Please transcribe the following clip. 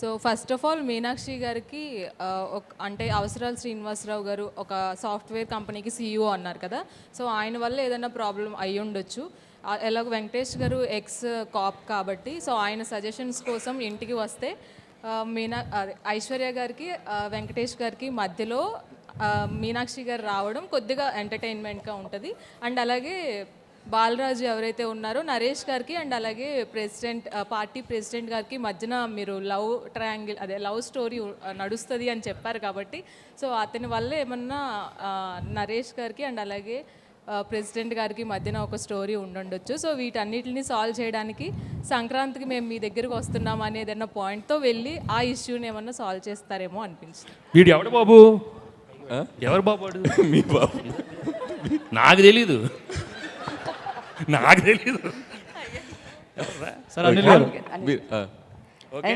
So first of all Meenakshi గారికి అంటే అవసరాలు శ్రీనివాసరావు గారు ఒక సాఫ్ట్వేర్ కంపెనీకి సీఈఓ అన్నారు కదా, సో ఆయన వల్ల ఏదైనా ప్రాబ్లం అయి ఉండొచ్చు. ఎలాగో వెంకటేష్ గారు ఎక్స్ కాప్ కాబట్టి, సో ఆయన సజెషన్స్ కోసం ఇంటికి వస్తే ఐశ్వర్య గారికి వెంకటేష్ గారికి మధ్యలో మీనాక్షి గారు రావడం కొద్దిగా ఎంటర్టైన్మెంట్గా ఉంటుంది. అండ్ అలాగే బాలరాజు ఎవరైతే ఉన్నారో నరేష్ గారికి అండ్ అలాగే ప్రెసిడెంట్ పార్టీ ప్రెసిడెంట్ గారికి మధ్యన మీరు లవ్ ట్రయాంగిల్ అదే లవ్ స్టోరీ నడుస్తుంది అని చెప్పారు కాబట్టి, సో అతని వల్ల ఏమన్నా నరేష్ గారికి అండ్ అలాగే ప్రెసిడెంట్ గారికి మధ్యన ఒక స్టోరీ ఉండొచ్చు. సో వీటన్నిటిని సాల్వ్ చేయడానికి సంక్రాంతికి మేము మీ దగ్గరికి వస్తున్నాం అనేది ఏదన్నా పాయింట్తో వెళ్ళి ఆ ఇష్యూని ఏమన్నా సాల్వ్ చేస్తారేమో అనిపించింది. వీడు ఎవడు బాబు? ఎవరు బాబు? మీ బాబు నాకు తెలీదు. నాకు తెలీదు. సార్ అనిల్ గారు ఓకే